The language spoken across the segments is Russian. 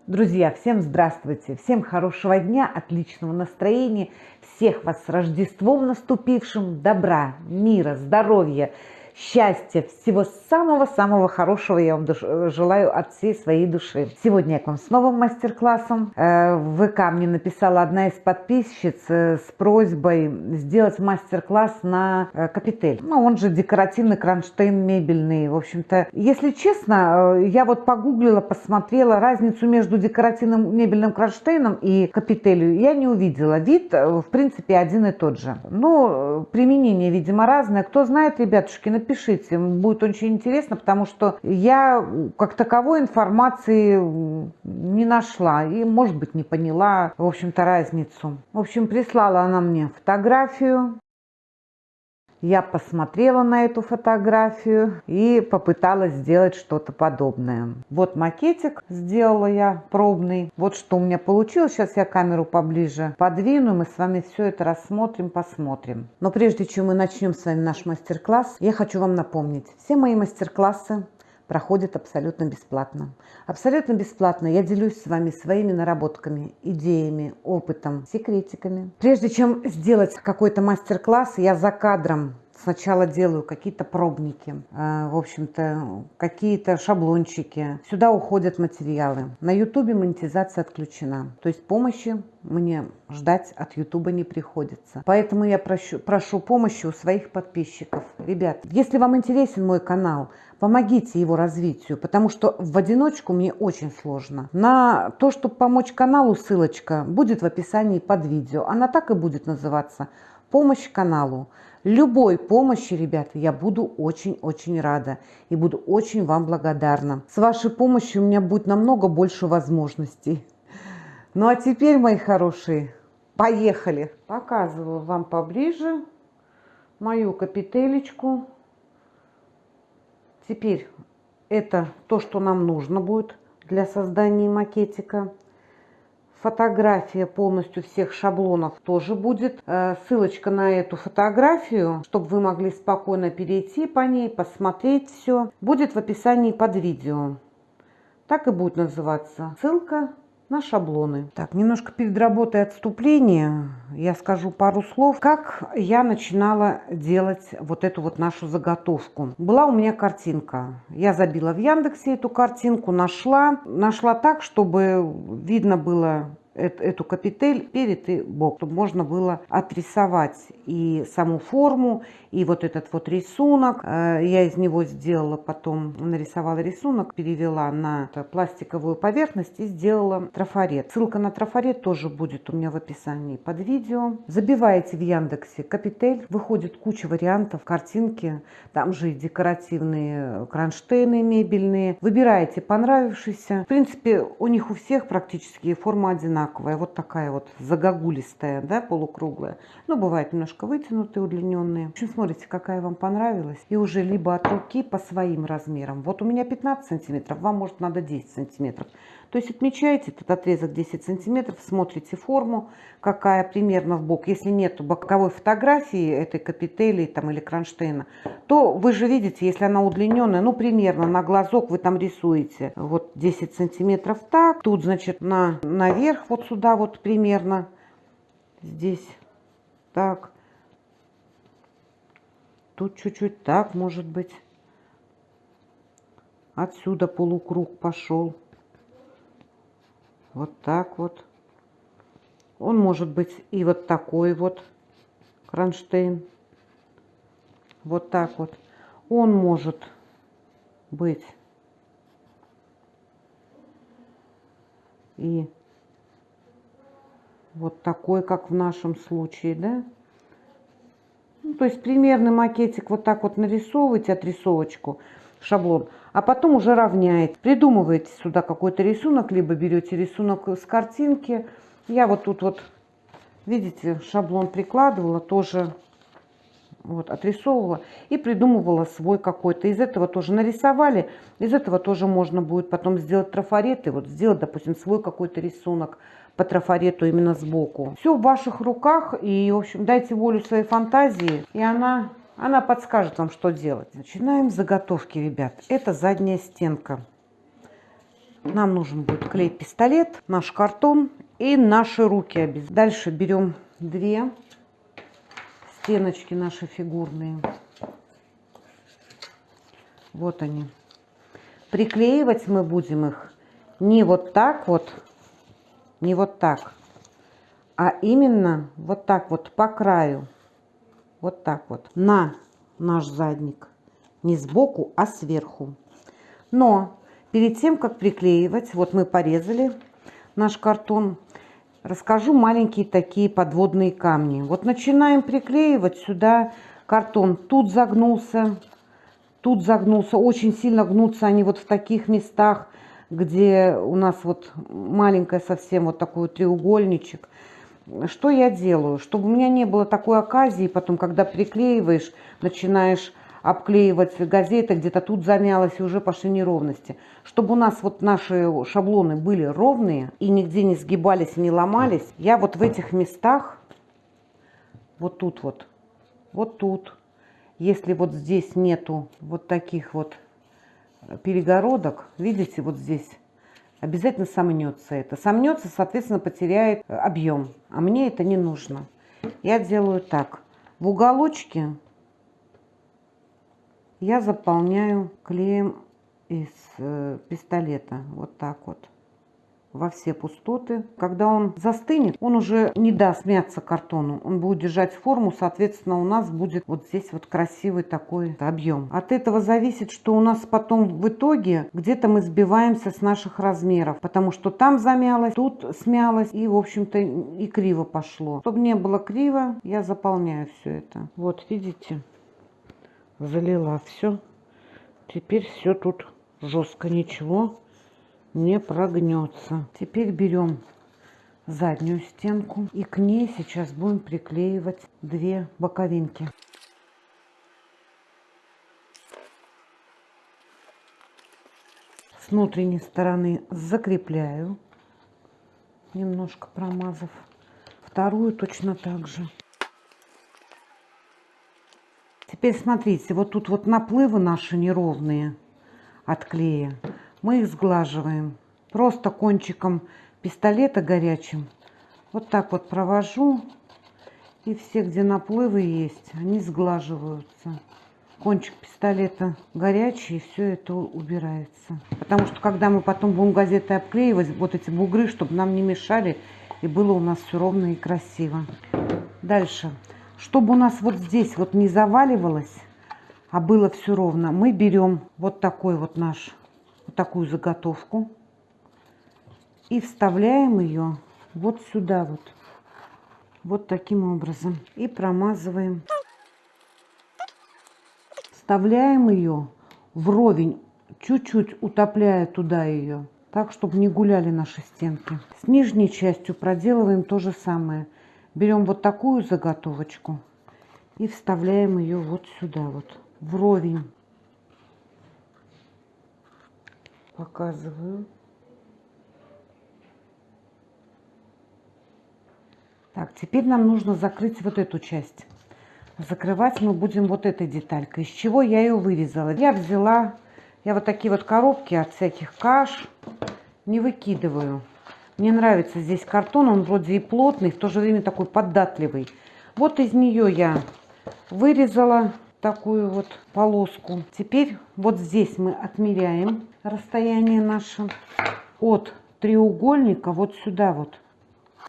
Друзья, всем здравствуйте, всем хорошего дня, отличного настроения, всех вас с Рождеством наступившим, добра, мира, здоровья, счастья, всего самого-самого хорошего я вам желаю от всей своей души. Сегодня я к вам с новым мастер-классом. В ВК мне написала одна из подписчиц с просьбой сделать мастер-класс на капитель. Ну, он же декоративный кронштейн мебельный. В общем-то, если честно, я вот погуглила, посмотрела разницу между декоративным мебельным кронштейном и капителью. Я не увидела. Вид, в принципе, один и тот же. Но применение, видимо, разное. Кто знает, ребятушки, напишите. Будет очень интересно, потому что я как таковой информации не нашла и, может быть, не поняла, в общем-то, разницу. В общем, прислала она мне фотографию. Я посмотрела на эту фотографию и попыталась сделать что-то подобное. Вот макетик сделала я пробный. Вот что у меня получилось. Сейчас я камеру поближе подвину, мы с вами все это рассмотрим, посмотрим. Но прежде чем мы начнем с вами наш мастер-класс, я хочу вам напомнить. Все мои мастер-классы проходит абсолютно бесплатно. Абсолютно бесплатно я делюсь с вами своими наработками, идеями, опытом, секретиками. Прежде чем сделать какой-то мастер-класс, я за кадром сначала делаю какие-то пробники, в общем-то, какие-то шаблончики. Сюда уходят материалы. На YouTube монетизация отключена. То есть помощи мне ждать от YouTube не приходится. Поэтому я прошу помощи у своих подписчиков. Ребят, если вам интересен мой канал, помогите его развитию, потому что в одиночку мне очень сложно. На то, чтобы помочь каналу, ссылочка будет в описании под видео. Она так и будет называться «Помощь каналу». Любой помощи, ребята, я буду очень-очень рада и буду очень вам благодарна. С вашей помощью у меня будет намного больше возможностей. Ну а теперь, мои хорошие, поехали. Показываю вам поближе мою капителечку. Теперь это то, что нам нужно будет для создания макетика. Фотография полностью всех шаблонов тоже будет. Ссылочка на эту фотографию, чтобы вы могли спокойно перейти по ней, посмотреть все, будет в описании под видео. Так и будет называться. Ссылка на шаблоны. Так, немножко перед работой отступления я скажу пару слов, как я начинала делать вот эту вот нашу заготовку. Была у меня картинка. Я забила в Яндексе эту картинку, нашла так, чтобы видно было эту капитель перед и бок, чтобы можно было отрисовать и саму форму, и вот этот вот рисунок. Я из него сделала, потом нарисовала рисунок, перевела на пластиковую поверхность и сделала трафарет. Ссылка на трафарет тоже будет у меня в описании под видео. Забиваете в Яндексе капитель, выходит куча вариантов картинки, там же и декоративные кронштейны мебельные. Выбираете понравившийся. В принципе, у них у всех практически форма одинаковая. Вот такая вот загогулистая, да, полукруглая. Ну, бывает немножко вытянутые, удлиненные. В общем, смотрите, какая вам понравилась. И уже либо от руки по своим размерам. Вот у меня 15 сантиметров, вам, может, надо 10 сантиметров. То есть отмечаете этот отрезок 10 сантиметров, смотрите форму, какая примерно в бок. Если нет боковой фотографии этой капители там, или кронштейна, то вы же видите, если она удлиненная, ну, примерно на глазок вы там рисуете. Вот 10 сантиметров так. Тут, значит, наверх вот сюда вот примерно. Здесь так. Тут чуть-чуть так, может быть. Отсюда полукруг пошел. Вот так вот. Он может быть и вот такой вот кронштейн. Вот так вот. Он может быть и вот такой, как в нашем случае, да? Ну, то есть примерный макетик вот так вот нарисовываете, отрисовочку, шаблон, а потом уже равняете. Придумываете сюда какой-то рисунок, либо берете рисунок с картинки. Я вот тут вот, видите, шаблон прикладывала, тоже вот отрисовывала и придумывала свой какой-то. Из этого тоже нарисовали, из этого тоже можно будет потом сделать трафарет и вот сделать, допустим, свой какой-то рисунок по трафарету именно сбоку. Все в ваших руках, и, в общем, дайте волю своей фантазии, и она подскажет вам, что делать. Начинаем с заготовки, ребят. Это задняя стенка. Нам нужен будет клей-пистолет, наш картон и наши руки обязательно. Дальше берем две стеночки наши фигурные. Вот они. Приклеивать мы будем их не вот так вот, не вот так, а именно вот так вот по краю. Вот так вот. На наш задник. Не сбоку, а сверху. Но перед тем, как приклеивать, вот мы порезали наш картон, расскажу маленькие такие подводные камни. Вот начинаем приклеивать сюда картон. Тут загнулся, очень сильно гнутся они вот в таких местах, где у нас вот маленькая совсем вот такой треугольничек. Что я делаю? Чтобы у меня не было такой оказии, потом, когда приклеиваешь, начинаешь обклеивать газеты, где-то тут замялось и уже пошли неровности. Чтобы у нас вот наши шаблоны были ровные и нигде не сгибались, не ломались, я вот в этих местах, вот тут вот, вот тут, если вот здесь нету вот таких вот перегородок, видите, вот здесь, обязательно сомнется это. Сомнется, соответственно, потеряет объем. А мне это не нужно. Я делаю так. В уголочке я заполняю клеем из пистолета. Вот так вот. Во все пустоты. Когда он застынет, он уже не даст мяться картону. Он будет держать форму, соответственно, у нас будет вот здесь вот красивый такой объем. От этого зависит, что у нас потом в итоге где-то мы сбиваемся с наших размеров, потому что там замялось, тут смялось и, в общем-то, и криво пошло. Чтобы не было криво, я заполняю все это. Вот, видите, залила все. Теперь все тут жестко, ничего не прогнется. Теперь берем заднюю стенку и к ней сейчас будем приклеивать две боковинки. С внутренней стороны закрепляю, немножко промазав. Вторую точно так же. Теперь смотрите, вот тут вот наплывы наши неровные от клея. Мы их сглаживаем. Просто кончиком пистолета горячим. Вот так вот провожу. И все, где наплывы есть, они сглаживаются. Кончик пистолета горячий, и все это убирается. Потому что, когда мы потом будем газеты обклеивать, вот эти бугры, чтобы нам не мешали, и было у нас все ровно и красиво. Дальше. Чтобы у нас вот здесь вот не заваливалось, а было все ровно, мы берем вот такой вот наш... Вот такую заготовку и вставляем ее вот сюда вот таким образом и промазываем, вставляем ее вровень, чуть-чуть утопляя туда ее, так чтобы не гуляли наши стенки. С нижней частью проделываем то же самое. Берем вот такую заготовочку и вставляем ее вот сюда вот вровень. Показываю. Так, теперь нам нужно закрыть вот эту часть. Закрывать мы будем вот этой деталькой. Из чего я ее вырезала? Я вот такие вот коробки от всяких каш не выкидываю. Мне нравится здесь картон, он вроде и плотный, в то же время такой податливый. Вот из нее я вырезала такую вот полоску. Теперь вот здесь мы отмеряем расстояние наше от треугольника вот сюда вот.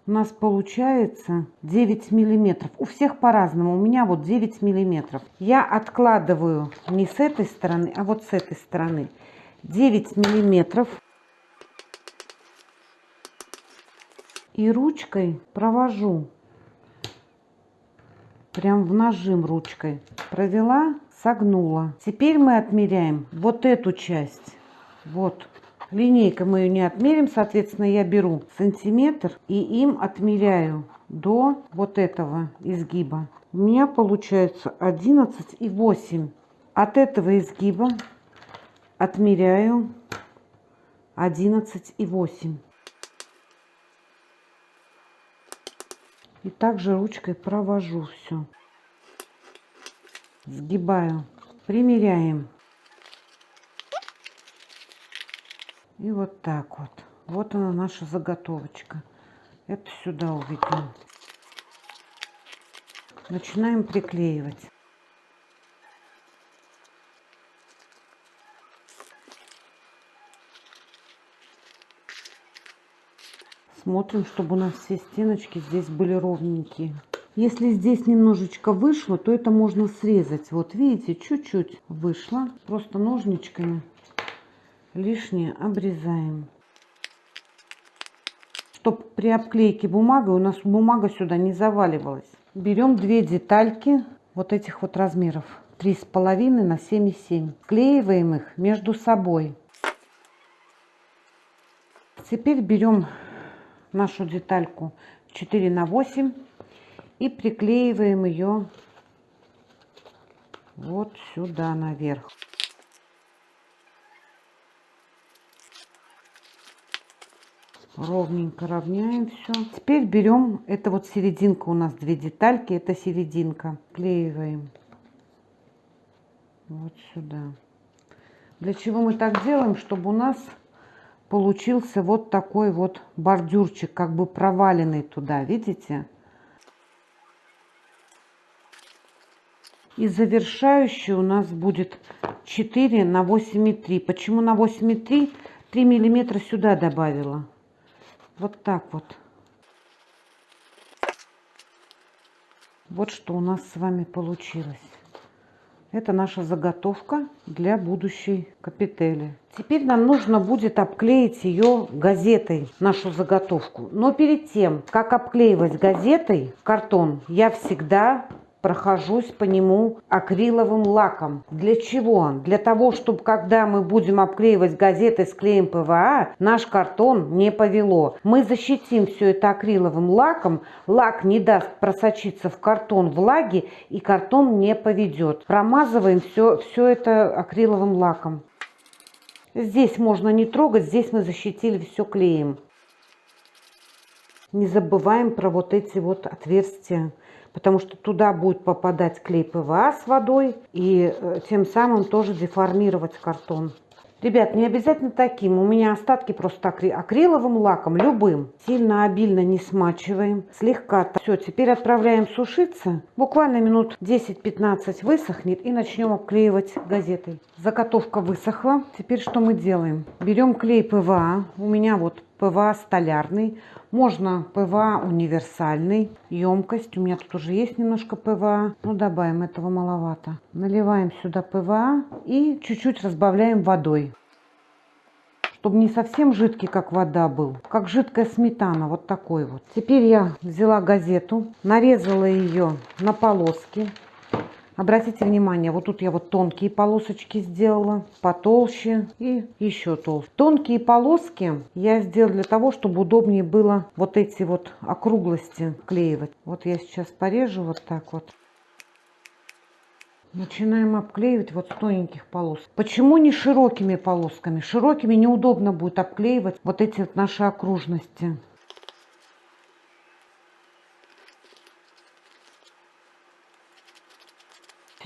У нас получается 9 миллиметров. У всех по-разному. У меня вот 9 миллиметров. Я откладываю не с этой стороны, а вот с этой стороны. 9 миллиметров. И ручкой провожу. Прям в нажим ручкой. Провела, согнула. Теперь мы отмеряем вот эту часть. Вот. Линейкой мы ее не отмерим, соответственно, я беру сантиметр и им отмеряю до вот этого изгиба. У меня получается 11,8. От этого изгиба отмеряю 11,8. И также ручкой провожу все. Сгибаю. Примеряем. И вот так вот. Вот она наша заготовочка. Это сюда уведем. Начинаем приклеивать. Смотрим, чтобы у нас все стеночки здесь были ровненькие. Если здесь немножечко вышло, то это можно срезать. Вот видите, чуть-чуть вышло. Просто ножничками лишнее обрезаем. Чтобы при обклейке бумагой у нас бумага сюда не заваливалась. Берем две детальки вот этих вот размеров. 3,5 на 7,7. Склеиваем их между собой. Теперь берем нашу детальку 4 на 8 и приклеиваем ее вот сюда наверх. Ровненько равняем все. Теперь берем, это вот серединка, у нас две детальки, это серединка. Клеиваем вот сюда. Для чего мы так делаем? Чтобы у нас получился вот такой вот бордюрчик, как бы проваленный туда, видите? И завершающий у нас будет 4 на 8,3. Почему на 8,3? 3 миллиметра сюда добавила. Вот так вот. Вот что у нас с вами получилось. Это наша заготовка для будущей капители. Теперь нам нужно будет обклеить ее газетой, нашу заготовку. Но перед тем, как обклеивать газетой картон, я всегда прохожусь по нему акриловым лаком. Для чего? Для того, чтобы когда мы будем обклеивать газетой с клеем ПВА, наш картон не повело. Мы защитим все это акриловым лаком, лак не даст просочиться в картон влаги и картон не поведет. Промазываем все это акриловым лаком. Здесь можно не трогать, здесь мы защитили все клеем. Не забываем про вот эти вот отверстия, потому что туда будет попадать клей ПВА с водой и тем самым тоже деформировать картон. Ребят, не обязательно таким. У меня остатки просто акриловым лаком, любым. Сильно обильно не смачиваем. Слегка. Все, теперь отправляем сушиться. Буквально минут 10-15 высохнет и начнем обклеивать газетой. Заготовка высохла. Теперь что мы делаем? Берем клей ПВА. У меня вот ПВА столярный. Можно ПВА универсальный. Емкость. У меня тут уже есть немножко ПВА. Ну, добавим, этого маловато. Наливаем сюда ПВА и чуть-чуть разбавляем водой. Чтобы не совсем жидкий, как вода был. Как жидкая сметана. Вот такой вот. Теперь я взяла газету. Нарезала ее на полоски. Обратите внимание, вот тут я вот тонкие полосочки сделала, потолще и еще толще. Тонкие полоски я сделала для того, чтобы удобнее было вот эти вот округлости клеивать. Вот я сейчас порежу вот так вот. Начинаем обклеивать вот с тоненьких полос. Почему не широкими полосками? Широкими неудобно будет обклеивать вот эти вот наши окружности.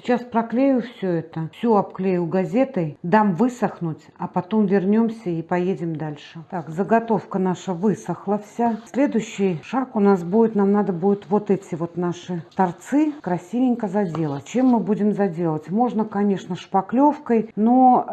Сейчас проклею все это, все обклею газетой, дам высохнуть, а потом вернемся и поедем дальше. Так, заготовка наша высохла вся. Следующий шаг у нас будет, нам надо будет вот эти вот наши торцы красивенько заделать. Чем мы будем заделать? Можно, конечно, шпаклевкой, но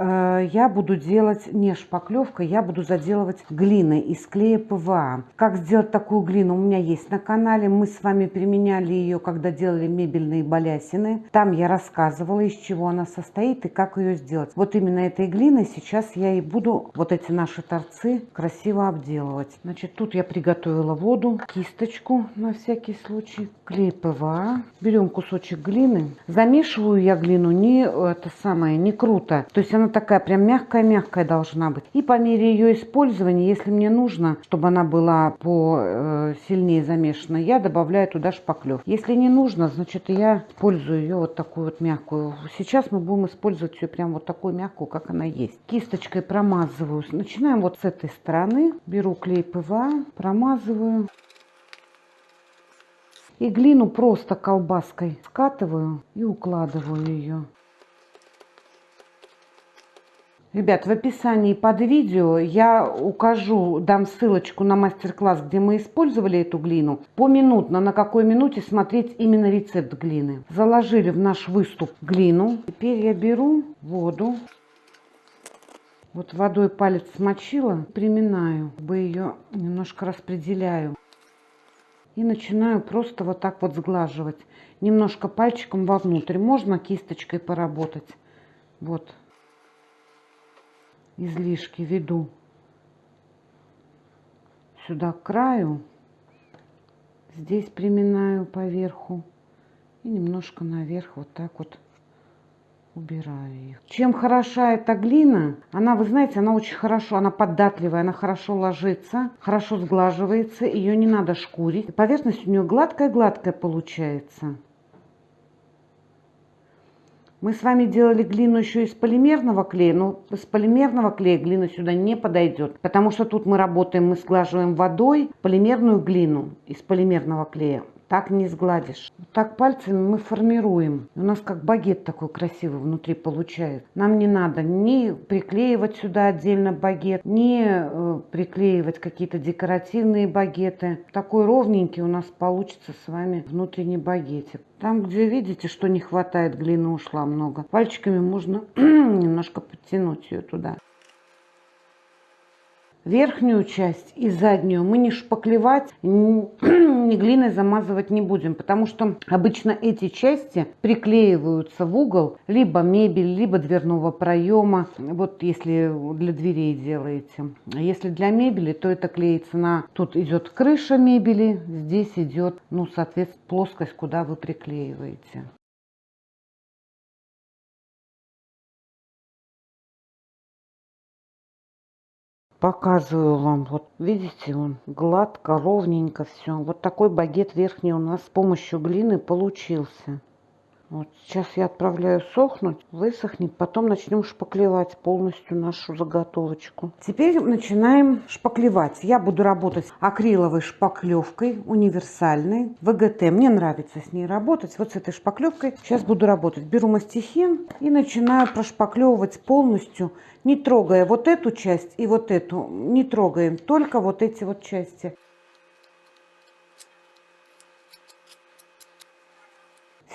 я буду делать не шпаклевкой, я буду заделывать глиной из клея ПВА. Как сделать такую глину? У меня есть на канале, мы с вами применяли ее, когда делали мебельные балясины. Там я рассказывала, из чего она состоит и как ее сделать. Вот именно этой глиной сейчас я и буду вот эти наши торцы красиво обделывать. Значит, тут я приготовила воду, кисточку на всякий случай, клей ПВА. Берем кусочек глины. Замешиваю я глину не круто. То есть она такая прям мягкая-мягкая должна быть. И по мере ее использования, если мне нужно, чтобы она была сильнее замешана, я добавляю туда шпаклев. Если не нужно, значит я использую ее вот такую вот мягкую. Сейчас мы будем использовать ее прям вот такую мягкую, как она есть. Кисточкой промазываю. Начинаем вот с этой стороны. Беру клей ПВА, промазываю. И глину просто колбаской скатываю и укладываю ее. Ребят, в описании под видео я укажу, дам ссылочку на мастер-класс, где мы использовали эту глину. Поминутно, на какой минуте смотреть именно рецепт глины. Заложили в наш выступ глину. Теперь я беру воду. Вот водой палец смочила, приминаю, ее немножко распределяю. И начинаю просто вот так вот сглаживать. Немножко пальчиком вовнутрь. Можно кисточкой поработать. Вот. Излишки веду сюда к краю. Здесь приминаю поверху. И немножко наверх вот так вот убираю их. Чем хороша эта глина? Она, вы знаете, она очень хорошо, она податливая, она хорошо ложится, хорошо сглаживается. Ее не надо шкурить. Поверхность у нее гладкая-гладкая получается. Мы с вами делали глину еще из полимерного клея, но из полимерного клея глина сюда не подойдет, потому что тут мы работаем, мы сглаживаем водой полимерную глину из полимерного клея. Так не сгладишь. Вот так пальцами мы формируем. У нас как багет такой красивый внутри получается. Нам не надо ни приклеивать сюда отдельно багет, ни приклеивать какие-то декоративные багеты. Такой ровненький у нас получится с вами внутренний багетик. Там, где видите, что не хватает, глины ушла много, пальчиками можно немножко подтянуть ее туда. Верхнюю часть и заднюю мы не шпаклевать, ни глиной замазывать не будем, потому что обычно эти части приклеиваются в угол либо мебель, либо дверного проема. Вот если для дверей делаете. А если для мебели, то это клеится на... Тут идет крыша мебели, здесь идет, ну, соответственно, плоскость, куда вы приклеиваете. Показываю вам, вот видите, он гладко, ровненько все. Вот такой багет верхний у нас с помощью глины получился. Вот сейчас я отправляю сохнуть, высохнет, потом начнем шпаклевать полностью нашу заготовочку. Теперь начинаем шпаклевать. Я буду работать акриловой шпаклевкой, универсальной, ВГТ. Мне нравится с ней работать. Вот с этой шпаклевкой сейчас буду работать. Беру мастихин и начинаю прошпаклевывать полностью, не трогая вот эту часть и вот эту. Не трогаем, только вот эти вот части.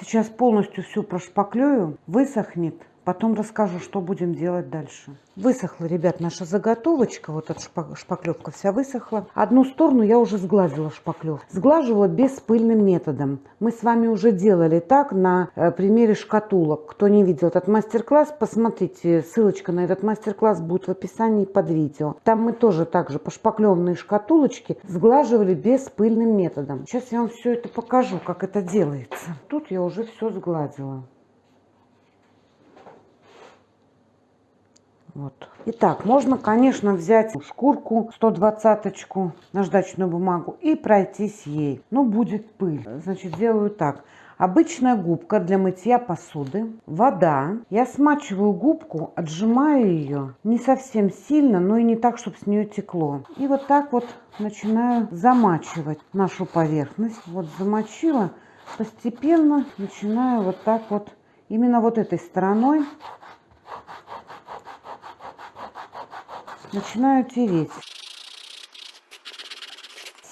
Сейчас полностью всю прошпаклюю, высохнет, потом расскажу, что будем делать дальше. Высохла, ребят, наша заготовочка, вот эта шпаклевка вся высохла. Одну сторону я уже сглазила шпаклевку. Сглаживала беспыльным методом. Мы с вами уже делали так на примере шкатулок. Кто не видел этот мастер-класс, посмотрите, ссылочка на этот мастер-класс будет в описании под видео. Там мы тоже также пошпаклеванные шкатулочки сглаживали беспыльным методом. Сейчас я вам все это покажу, как это делается. Тут я уже все сгладила. Вот. Итак, можно, конечно, взять шкурку 120-очку, наждачную бумагу и пройтись ей. Но будет пыль. Значит, делаю так. Обычная губка для мытья посуды, вода. Я смачиваю губку, отжимаю ее не совсем сильно, но и не так, чтобы с нее текло. И вот так вот начинаю замачивать нашу поверхность. Вот замочила, постепенно начинаю вот так вот, именно вот этой стороной. Начинаю тереть.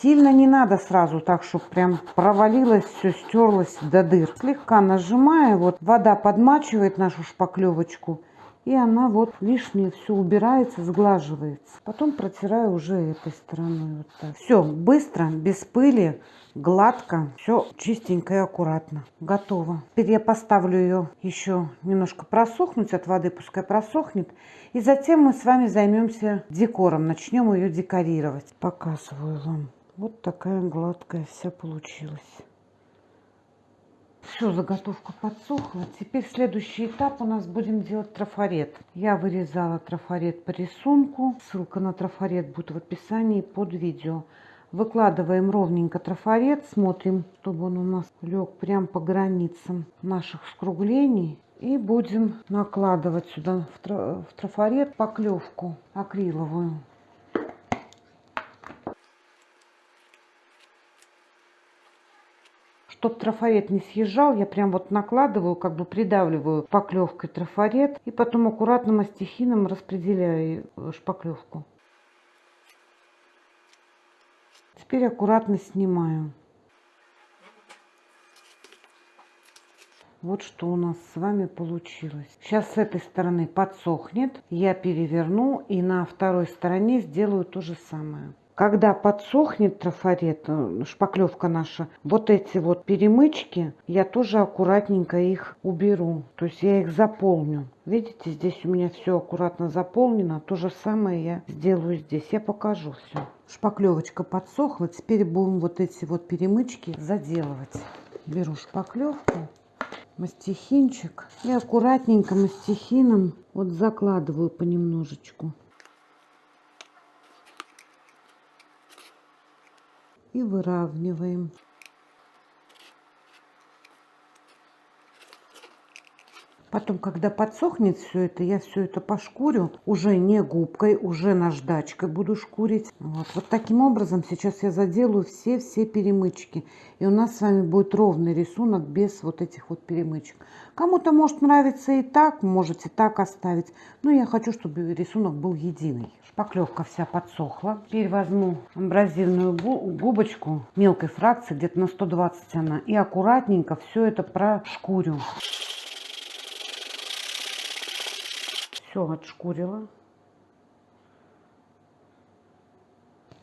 Сильно не надо сразу так, чтобы прям провалилось, все стерлось до дыр. Слегка нажимаю, вот вода подмачивает нашу шпаклевочку, и она вот лишнее все убирается, сглаживается. Потом протираю уже этой стороной. Вот так. Все быстро, без пыли, гладко, все чистенько и аккуратно. Готово. Теперь я поставлю ее еще немножко просохнуть от воды, пускай просохнет. И затем мы с вами займемся декором, начнем ее декорировать. Показываю вам. Вот такая гладкая вся получилась. Все, заготовка подсохла. Теперь следующий этап у нас будем делать трафарет. Я вырезала трафарет по рисунку. Ссылка на трафарет будет в описании под видео. Выкладываем ровненько трафарет, смотрим, чтобы он у нас лег прям по границам наших скруглений. И будем накладывать сюда в трафарет поклевку акриловую. Чтоб трафарет не съезжал, я прям вот накладываю, как бы придавливаю шпаклевкой трафарет и потом аккуратно мастихином распределяю шпаклевку. Теперь аккуратно снимаю. Вот что у нас с вами получилось. Сейчас с этой стороны подсохнет, я переверну и на второй стороне сделаю то же самое. Когда подсохнет трафарет, шпаклевка наша, вот эти вот перемычки, я тоже аккуратненько их уберу. То есть я их заполню. Видите, здесь у меня все аккуратно заполнено. То же самое я сделаю здесь. Я покажу все. Шпаклевочка подсохла. Теперь будем вот эти вот перемычки заделывать. Беру шпаклевку, мастихинчик и аккуратненько мастихином вот закладываю понемножечку. И выравниваем. Потом, когда подсохнет все это, я все это пошкурю уже не губкой, уже наждачкой буду шкурить. Вот таким образом сейчас я заделаю все перемычки. И у нас с вами будет ровный рисунок без вот этих вот перемычек. Кому-то может нравиться и так, можете так оставить. Но я хочу, чтобы рисунок был единый. Шпаклевка вся подсохла. Теперь возьму амбразильную губочку мелкой фракции, где-то на 120 она, и аккуратненько все это прошкурю. Все отшкурила.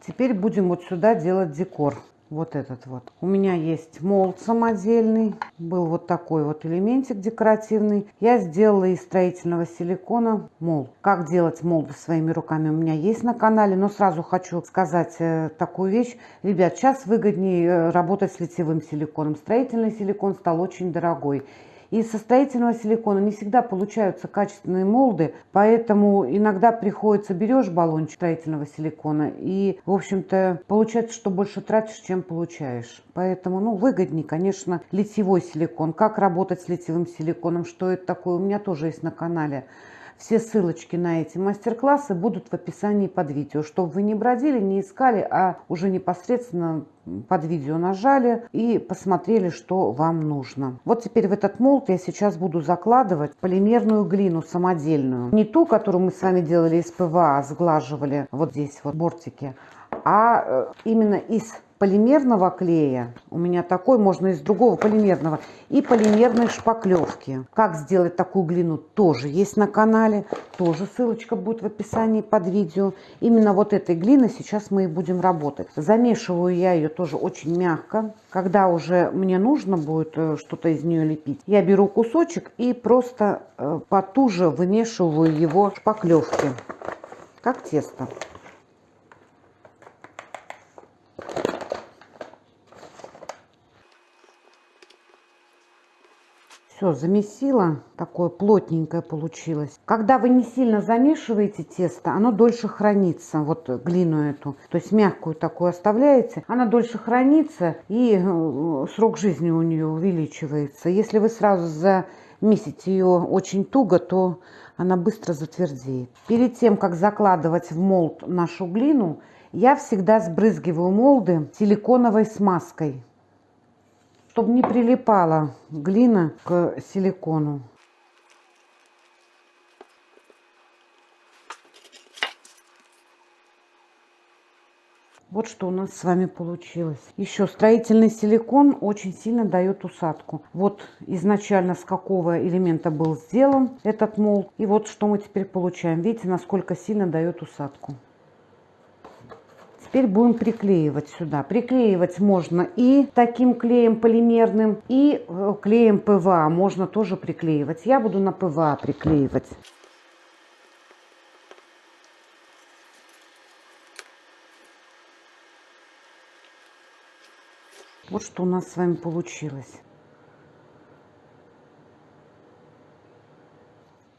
Теперь будем вот сюда делать декор. Вот этот вот. У меня есть молд самодельный. Был вот такой вот элементик декоративный. Я сделала из строительного силикона молд. Как делать молды своими руками у меня есть на канале. Но сразу хочу сказать такую вещь. Ребят, сейчас выгоднее работать с литьевым силиконом. Строительный силикон стал очень дорогой. И со строительного силикона не всегда получаются качественные молды, поэтому иногда приходится, берешь баллончик строительного силикона и, в общем-то, получается, что больше тратишь, чем получаешь. Поэтому, ну, выгоднее, конечно, литьевой силикон. Как работать с литьевым силиконом, что это такое, у меня тоже есть на канале. Все ссылочки на эти мастер-классы будут в описании под видео, чтобы вы не бродили, не искали, а уже непосредственно под видео нажали и посмотрели, что вам нужно. Вот теперь в этот молд я сейчас буду закладывать полимерную глину самодельную. Не ту, которую мы с вами делали из ПВА, сглаживали вот здесь вот бортики, а именно из полимерного клея, у меня такой, можно из другого полимерного, и полимерной шпаклевки. Как сделать такую глину, тоже есть на канале, тоже ссылочка будет в описании под видео. Именно вот этой глиной сейчас мы и будем работать. Замешиваю я ее тоже очень мягко. Когда уже мне нужно будет что-то из нее лепить, я беру кусочек и просто потуже вымешиваю его в шпаклевке, как тесто. Все, замесила, такое плотненькое получилось. Когда вы не сильно замешиваете тесто, оно дольше хранится, вот глину эту, то есть мягкую такую оставляете, она дольше хранится и срок жизни у нее увеличивается. Если вы сразу замесите ее очень туго, то она быстро затвердеет. Перед тем, как закладывать в молд нашу глину, я всегда сбрызгиваю молды силиконовой смазкой, чтобы не прилипала глина к силикону. Вот что у нас с вами получилось. Еще строительный силикон очень сильно дает усадку. Вот изначально с какого элемента был сделан этот молд. И вот что мы теперь получаем. Видите, насколько сильно дает усадку. Теперь будем приклеивать сюда. Приклеивать можно и таким клеем полимерным, и клеем ПВА можно тоже приклеивать. Я буду на ПВА приклеивать. Вот что у нас с вами получилось.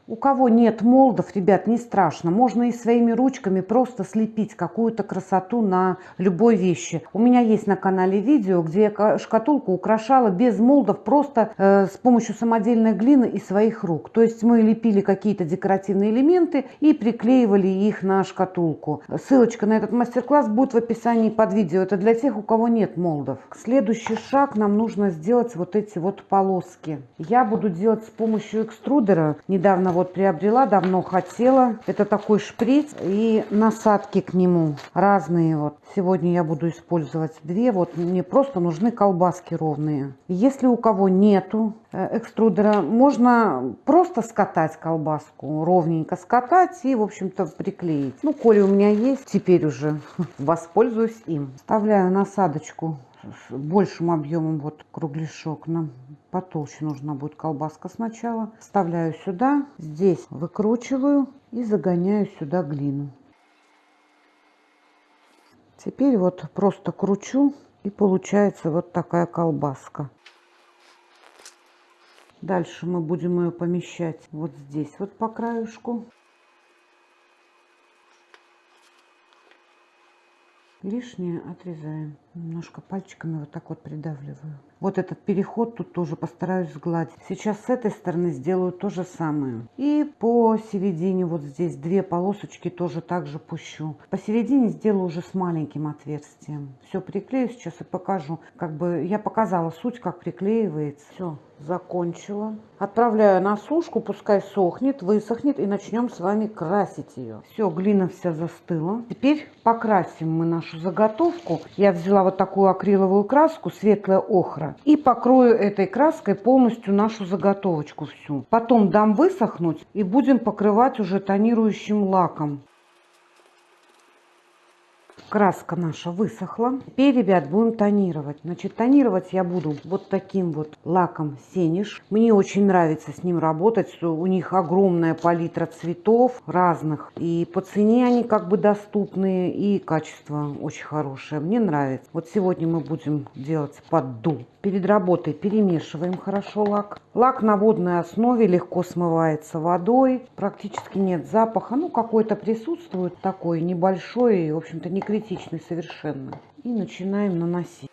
У кого нет молдов, ребят, не страшно. Можно и своими ручками просто слепить какую-то красоту на любой вещи. У меня есть на канале видео, где я шкатулку украшала без молдов, просто с помощью самодельной глины и своих рук. То есть мы лепили какие-то декоративные элементы и приклеивали их на шкатулку. Ссылочка на этот мастер-класс будет в описании под видео. Это для тех, у кого нет молдов. Следующий шаг, нам нужно сделать вот эти вот полоски. Я буду делать с помощью экструдера. Недавно вот приобрела, давно хотела. Это такой шприц и насадки к нему разные. Вот сегодня я буду использовать две. Вот мне просто нужны колбаски ровные. Если у кого нету экструдера, можно просто скатать колбаску, ровненько скатать и, в общем-то, приклеить. Ну, коли у меня есть, теперь уже воспользуюсь им. Вставляю насадочку с большим объемом, вот кругляшок, нам потолще нужна будет колбаска сначала. Вставляю сюда, здесь выкручиваю и загоняю сюда глину. Теперь вот просто кручу и получается вот такая колбаска. Дальше мы будем ее помещать вот здесь вот по краешку. Лишнее отрезаем. Немножко пальчиками вот так вот придавливаю. Вот этот переход тут тоже постараюсь сгладить. Сейчас с этой стороны сделаю то же самое. И по середине вот здесь две полосочки тоже также пущу. Посередине сделаю уже с маленьким отверстием. Все приклею сейчас и покажу. Как бы я показала суть, как приклеивается. Все, закончила. Отправляю на сушку, пускай сохнет, высохнет, и начнем с вами красить ее. Все, глина вся застыла. Теперь покрасим мы нашу заготовку. Я взяла вот такую акриловую краску, светлая охра, и покрою этой краской полностью нашу заготовочку всю. Потом дам высохнуть и будем покрывать уже тонирующим лаком. Краска наша высохла. Теперь, ребят, будем тонировать. Значит, тонировать я буду вот таким вот лаком Сениш. Мне очень нравится с ним работать. У них огромная палитра цветов разных. И по цене они как бы доступные, и качество очень хорошее. Мне нравится. Вот сегодня мы будем делать подду. Перед работой перемешиваем хорошо лак. Лак на водной основе, легко смывается водой. Практически нет запаха. Ну, какой-то присутствует такой небольшой, и, в общем-то, не критичный совершенно. И начинаем наносить.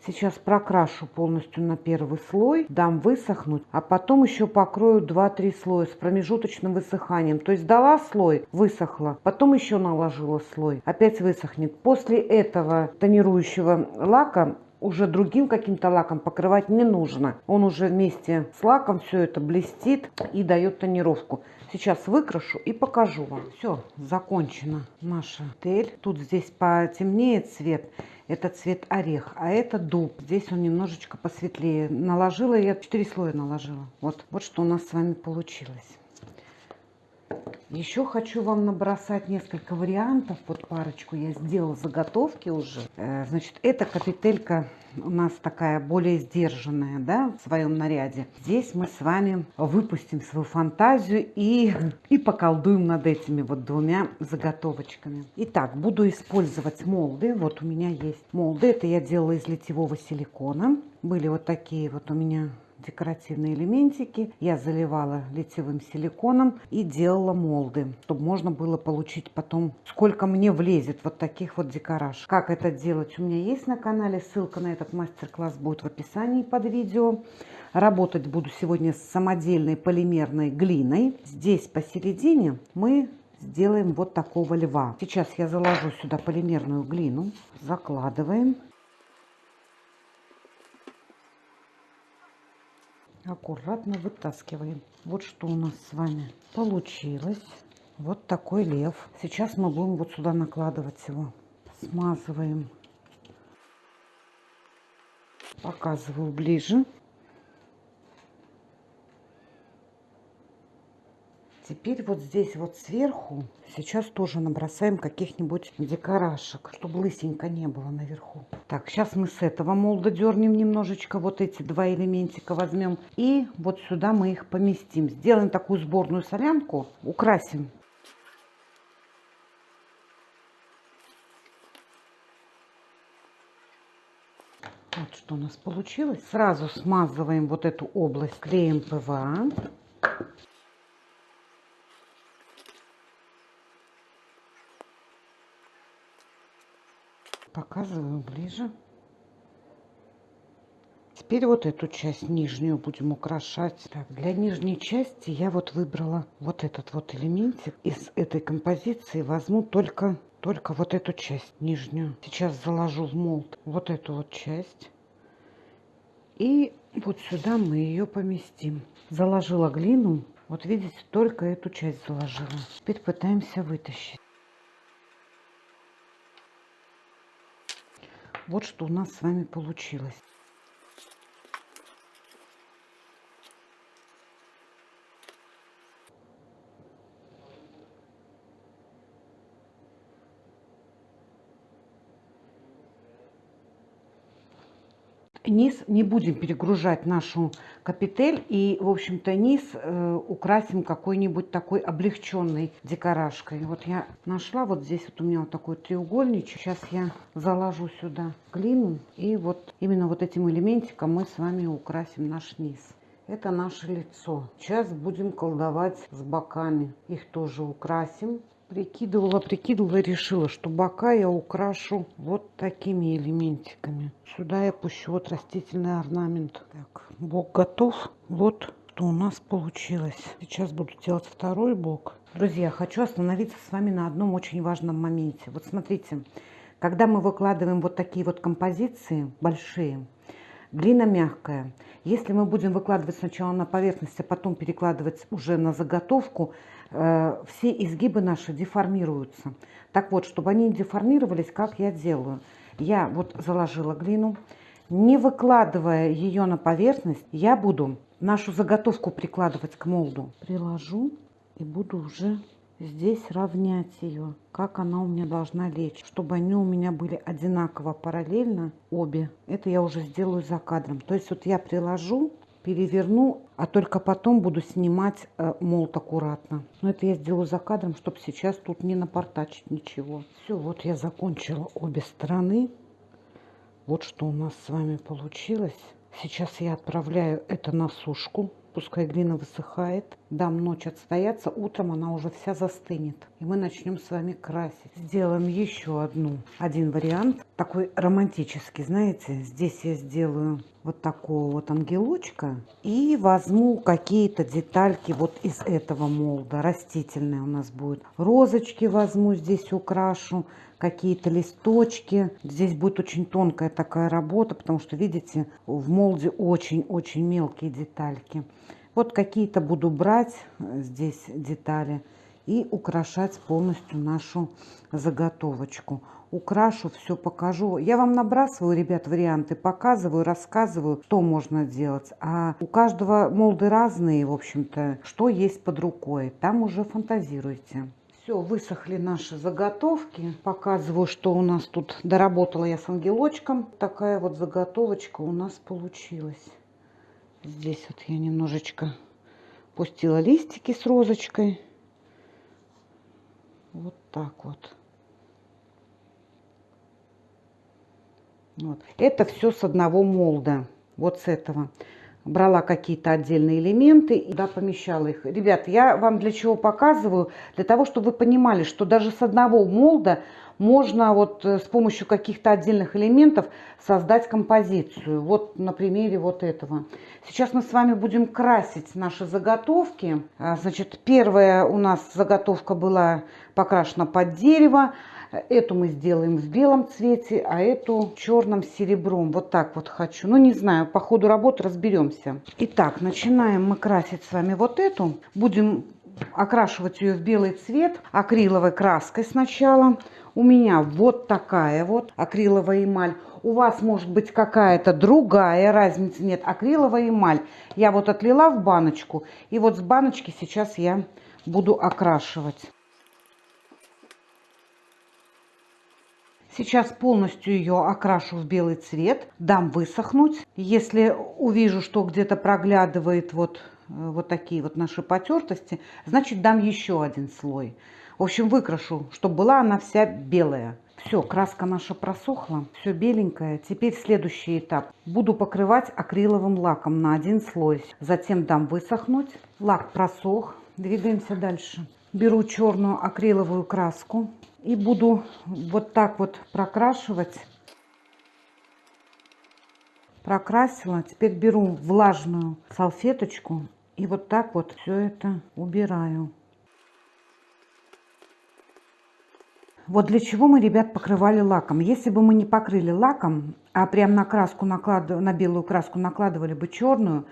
Сейчас прокрашу полностью на первый слой, дам высохнуть, а потом еще покрою 2-3 слоя с промежуточным высыханием. То есть дала слой, высохла, потом еще наложила слой, опять высохнет. После этого тонирующего лака уже другим каким-то лаком покрывать не нужно. Он уже вместе с лаком все это блестит и дает тонировку. Сейчас выкрашу и покажу вам. Все, закончена наша тель. Тут здесь потемнее цвет. Это цвет орех, а это дуб. Здесь он немножечко посветлее. Наложила я, 4 слоя наложила. Вот что у нас с вами получилось. Еще хочу вам набросать несколько вариантов. Вот парочку я сделала заготовки уже. Значит, эта капителька у нас такая более сдержанная, да, в своем наряде. Здесь мы с вами выпустим свою фантазию и поколдуем над этими вот двумя заготовочками. Итак, буду использовать молды. Вот у меня есть молды. Это я делала из литьевого силикона. Были вот такие вот у меня декоративные элементики. Я заливала литьевым силиконом и делала молды, чтобы можно было получить потом, сколько мне влезет вот таких вот декораж. Как это делать, у меня есть на канале. Ссылка на этот мастер-класс будет в описании под видео. Работать буду сегодня с самодельной полимерной глиной. Здесь посередине мы сделаем вот такого льва. Сейчас я заложу сюда полимерную глину. Закладываем. Аккуратно вытаскиваем. Вот что у нас с вами получилось. Вот такой лев. Сейчас мы будем вот сюда накладывать его. Смазываем. Показываю ближе. Теперь вот здесь вот сверху сейчас тоже набросаем каких-нибудь декорашек, чтобы лысенько не было наверху. Так, сейчас мы с этого молда дернем немножечко. Вот эти два элементика возьмем. И вот сюда мы их поместим. Сделаем такую сборную солянку. Украсим. Вот что у нас получилось. Сразу смазываем вот эту область клеем ПВА. Показываю ближе. Теперь вот эту часть нижнюю будем украшать. Так, для нижней части я вот выбрала вот этот вот элементик. Из этой композиции возьму только вот эту часть нижнюю. Сейчас заложу в молд вот эту вот часть. И вот сюда мы ее поместим. Заложила глину. Вот видите, только эту часть заложила. Теперь пытаемся вытащить. Вот что у нас с вами получилось. Низ не будем перегружать нашу капитель, и в общем-то низ украсим какой-нибудь такой облегченной декорашкой. Вот я нашла вот здесь вот у меня вот такой треугольничек. Сейчас я заложу сюда глину, и вот именно вот этим элементиком мы с вами украсим наш низ. Это наше лицо. Сейчас будем колдовать с боками, их тоже украсим. Прикидывала и решила, что бока я украшу вот такими элементиками. Сюда я пущу вот растительный орнамент. Так, бок готов. Вот что у нас получилось. Сейчас буду делать второй бок. Друзья, хочу остановиться с вами на одном очень важном моменте. Вот смотрите, когда мы выкладываем вот такие вот композиции большие, глина мягкая. Если мы будем выкладывать сначала на поверхность, а потом перекладывать уже на заготовку, все изгибы наши деформируются. Так вот, чтобы они не деформировались, как я делаю? Я вот заложила глину, не выкладывая ее на поверхность, я буду нашу заготовку прикладывать к молду. Приложу и буду уже здесь равнять ее, как она у меня должна лечь, чтобы они у меня были одинаково параллельно обе. Это я уже сделаю за кадром. То есть вот я приложу, переверну, а только потом буду снимать молд аккуратно. Но это я сделаю за кадром, чтобы сейчас тут не напортачить ничего. Все, вот я закончила обе стороны. Вот что у нас с вами получилось. Сейчас я отправляю это на сушку. Пускай глина высыхает. Дам ночь отстояться. Утром она уже вся застынет. И мы начнем с вами красить. Сделаем еще один вариант. Такой романтический, знаете. Здесь я сделаю вот такого вот ангелочка. И возьму какие-то детальки вот из этого молда. Растительные у нас будет. Розочки возьму, здесь украшу. Какие-то листочки. Здесь будет очень тонкая такая работа, потому что, видите, в молде очень-очень мелкие детальки. Вот какие-то буду брать здесь детали и украшать полностью нашу заготовочку. Украшу, все покажу. Я вам набрасываю, ребят, варианты, показываю, рассказываю, что можно делать. А у каждого молды разные, в общем-то, что есть под рукой. Там уже фантазируйте. Все, высохли наши заготовки. Показываю, что у нас тут доработала я с ангелочком. Такая вот заготовочка у нас получилась. Здесь вот я немножечко пустила листики с розочкой. Вот так вот. Вот. Это все с одного молда. Вот с этого. Брала какие-то отдельные элементы и да, помещала их. Ребят, я вам для чего показываю? Для того, чтобы вы понимали, что даже с одного молда можно вот с помощью каких-то отдельных элементов создать композицию. Вот на примере вот этого. Сейчас мы с вами будем красить наши заготовки. Значит, первая у нас заготовка была покрашена под дерево. Эту мы сделаем в белом цвете, а эту черным с серебром. Вот так вот хочу. Ну, не знаю, по ходу работы разберемся. Итак, начинаем мы красить с вами вот эту. Будем окрашивать ее в белый цвет акриловой краской сначала. У меня вот такая вот акриловая эмаль. У вас может быть какая-то другая, разницы нет. Акриловая эмаль. Я вот отлила в баночку. И вот с баночки сейчас я буду окрашивать. Сейчас полностью ее окрашу в белый цвет, дам высохнуть. Если увижу, что где-то проглядывает вот такие вот наши потертости, значит дам еще один слой. В общем, выкрашу, чтобы была она вся белая. Все, краска наша просохла, все беленькое. Теперь следующий этап. Буду покрывать акриловым лаком на один слой. Затем дам высохнуть. Лак просох. Двигаемся дальше. Беру черную акриловую краску и буду вот так вот прокрашивать. Прокрасила. Теперь беру влажную салфеточку и вот так вот все это убираю. Вот для чего мы, ребят, покрывали лаком. Если бы мы не покрыли лаком, а прям на краску на белую краску накладывали бы черную,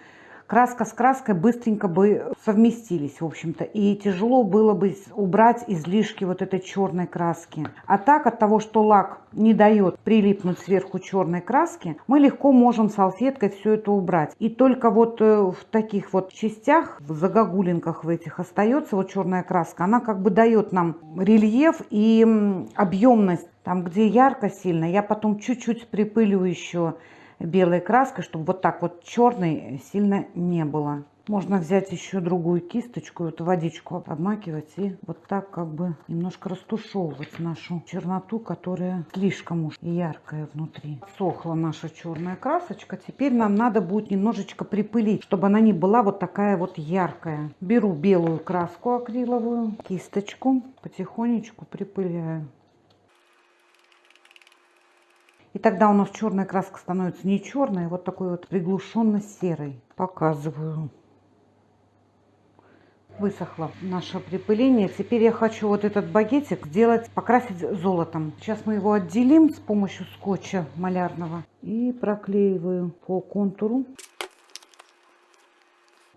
краска с краской быстренько бы совместились, в общем-то. И тяжело было бы убрать излишки вот этой черной краски. А так, от того, что лак не дает прилипнуть сверху черной краски, мы легко можем салфеткой все это убрать. И только вот в таких вот частях, в загогулинках в этих остается вот черная краска. Она как бы дает нам рельеф и объемность. Там, где ярко сильно, я потом чуть-чуть припылю еще белой краской, чтобы вот так вот черной сильно не было. Можно взять еще другую кисточку, эту водичку обмакивать и вот так как бы немножко растушевывать нашу черноту, которая слишком уж яркая внутри. Сохла наша черная красочка. Теперь нам надо будет немножечко припылить, чтобы она не была вот такая вот яркая. Беру белую краску акриловую, кисточку, потихонечку припыляю. И тогда у нас черная краска становится не черной, а вот такой вот приглушенно серой. Показываю. Высохло наше припыление. Теперь я хочу вот этот багетик сделать, покрасить золотом. Сейчас мы его отделим с помощью скотча малярного и проклеиваю по контуру.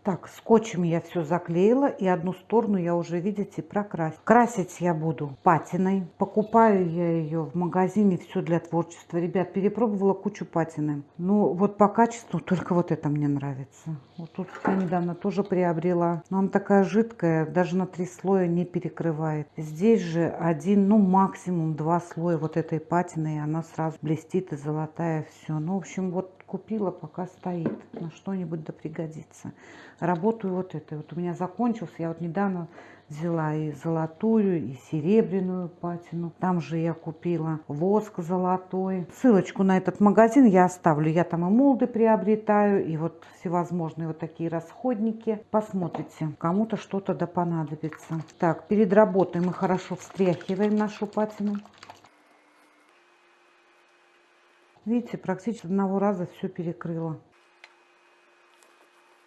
Так, скотчем я все заклеила, и одну сторону я уже, видите, прокрасила. Красить я буду патиной. Покупаю я ее в магазине «Все для творчества». Ребят, перепробовала кучу патины. Ну, вот по качеству только вот это мне нравится. Вот тут я недавно тоже приобрела. Но она такая жидкая, даже на 3 слоя не перекрывает. Здесь же один, ну, максимум 2 слоя вот этой патины, и она сразу блестит и золотая все. Ну, в общем, вот купила, пока стоит. На что-нибудь да пригодится. Работаю вот этой. Вот у меня закончился. Я вот недавно взяла и золотую, и серебряную патину. Там же я купила воск золотой. Ссылочку на этот магазин я оставлю. Я там и молды приобретаю, и вот всевозможные вот такие расходники. Посмотрите, кому-то что-то да понадобится. Так, перед работой мы хорошо встряхиваем нашу патину. Видите, практически одного раза все перекрыла.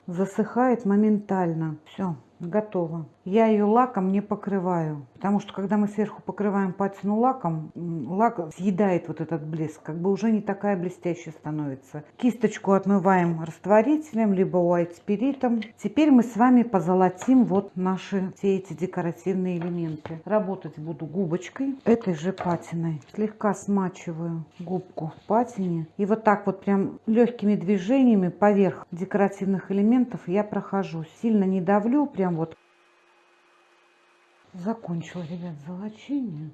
Засыхает моментально. Все, готово. Я ее лаком не покрываю, потому что когда мы сверху покрываем патину лаком, лак съедает вот этот блеск, как бы уже не такая блестящая становится. Кисточку отмываем растворителем, либо white спиритом. Теперь мы с вами позолотим вот наши все эти декоративные элементы. Работать буду губочкой этой же патиной. Слегка смачиваю губку в патине и вот так вот прям легкими движениями поверх декоративных элементов я прохожу. Сильно не давлю, прям вот. Закончила, ребят, золочение.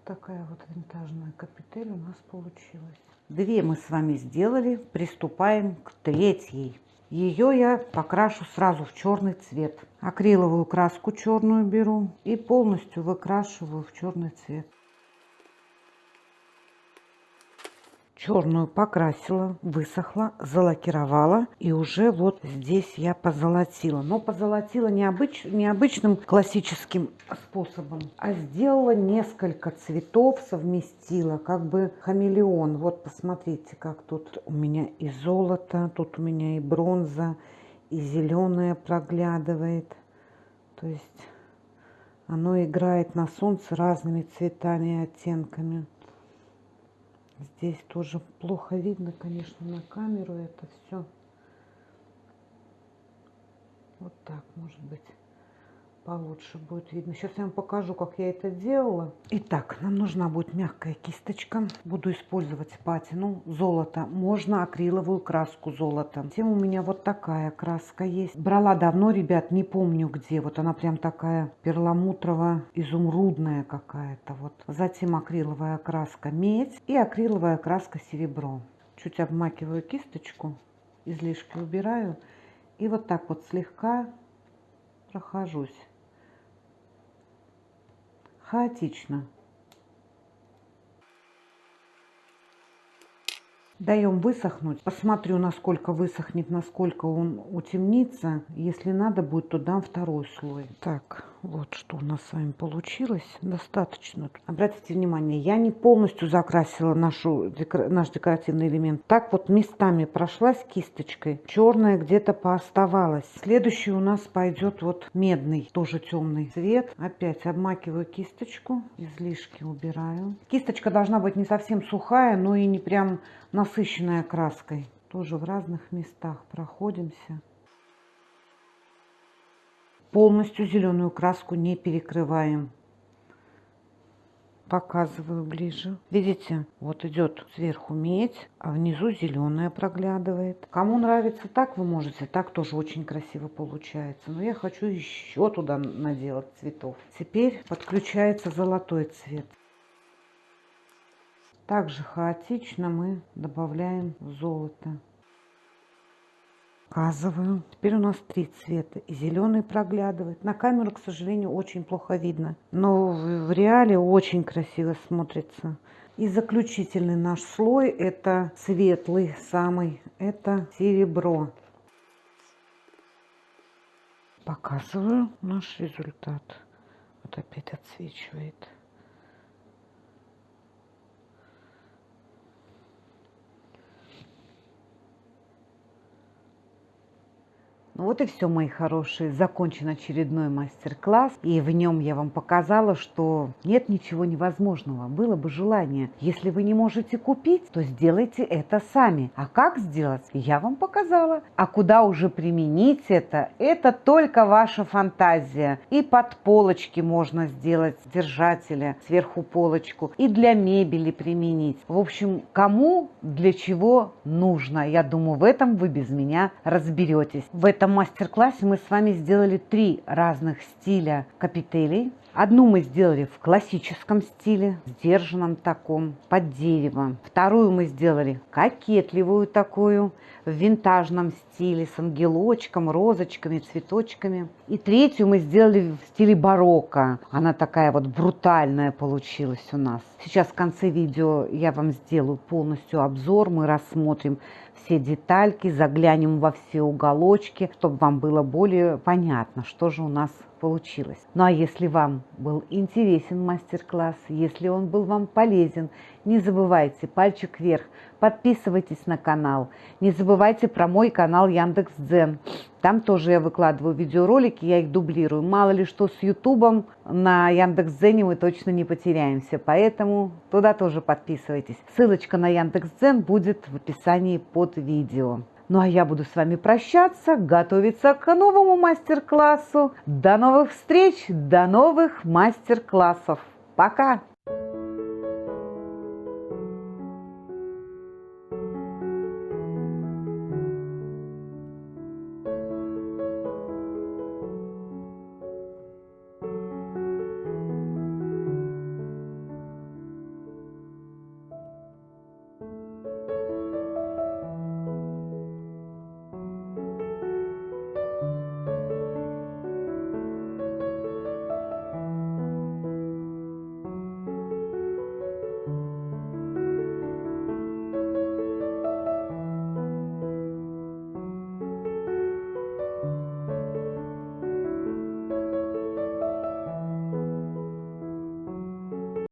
Такая вот винтажная капитель у нас получилась. 2 мы с вами сделали. Приступаем к 3-й. Ее я покрашу сразу в черный цвет. Акриловую краску черную беру и полностью выкрашиваю в черный цвет. Черную покрасила, высохла, залакировала, и уже вот здесь я позолотила. Но позолотила необычным классическим способом, а сделала несколько цветов, совместила, как бы хамелеон. Вот посмотрите, как тут у меня и золото, тут у меня и бронза, и зеленое проглядывает. То есть оно играет на солнце разными цветами и оттенками. Здесь тоже плохо видно, конечно, на камеру это все. Вот так, может быть, получше будет видно. Сейчас я вам покажу, как я это делала. Итак, нам нужна будет мягкая кисточка. Буду использовать патину, золото. Можно акриловую краску золота. Тем у меня вот такая краска есть. Брала давно, ребят, не помню где. Вот она прям такая перламутрово-изумрудная какая-то. Вот. Затем акриловая краска медь и акриловая краска серебро. Чуть обмакиваю кисточку, излишки убираю. И вот так вот слегка прохожусь. Хаотично. Даем высохнуть. Посмотрю, насколько высохнет, насколько он утемнится. Если надо будет, то дам второй слой. Так, вот что у нас с вами получилось. Достаточно. Обратите внимание, я не полностью закрасила наш декоративный элемент. Так вот местами прошлась кисточкой. Черная где-то пооставалась. Следующий у нас пойдет вот медный, тоже темный цвет. Опять обмакиваю кисточку. Излишки убираю. Кисточка должна быть не совсем сухая, но и не прям насыщенная краской. Тоже в разных местах проходимся. Полностью зеленую краску не перекрываем. Показываю ближе. Видите, вот идет сверху медь, а внизу зеленая проглядывает. Кому нравится так, вы можете. Так тоже очень красиво получается. Но я хочу еще туда наделать цветов. Теперь подключается золотой цвет. Также хаотично мы добавляем золото. Показываю. Теперь у нас 3 цвета. И зеленый проглядывает. На камеру, к сожалению, очень плохо видно. Но в реале очень красиво смотрится. И заключительный наш слой, это светлый самый, это серебро. Показываю наш результат. Вот опять отсвечивает. Вот и все, мои хорошие. Закончен очередной мастер-класс. И в нем я вам показала, что нет ничего невозможного. Было бы желание. Если вы не можете купить, то сделайте это сами. А как сделать, я вам показала. А куда уже применить это только ваша фантазия. И под полочки можно сделать держателя, сверху полочку. И для мебели применить. В общем, кому для чего нужно. Я думаю, в этом вы без меня разберетесь. В этом мастер-классе мы с вами сделали 3 разных стиля капителей. Одну мы сделали в классическом стиле, сдержанном таком, под дерево. Вторую мы сделали кокетливую такую, в винтажном стиле, с ангелочком, розочками, цветочками. И третью мы сделали в стиле барокко. Она такая вот брутальная получилась у нас. Сейчас в конце видео я вам сделаю полностью обзор. Мы рассмотрим все детальки, заглянем во все уголочки, чтобы вам было более понятно, что же у нас получилось. Ну а если вам был интересен мастер-класс, если он был вам полезен, не забывайте пальчик вверх, подписывайтесь на канал, не забывайте про мой канал Яндекс.Дзен. Там тоже я выкладываю видеоролики, я их дублирую. Мало ли что с Ютубом, на Яндекс.Дзене мы точно не потеряемся, поэтому туда тоже подписывайтесь. Ссылочка на Яндекс.Дзен будет в описании под видео. Ну а я буду с вами прощаться, готовиться к новому мастер-классу. До новых встреч, до новых мастер-классов. Пока!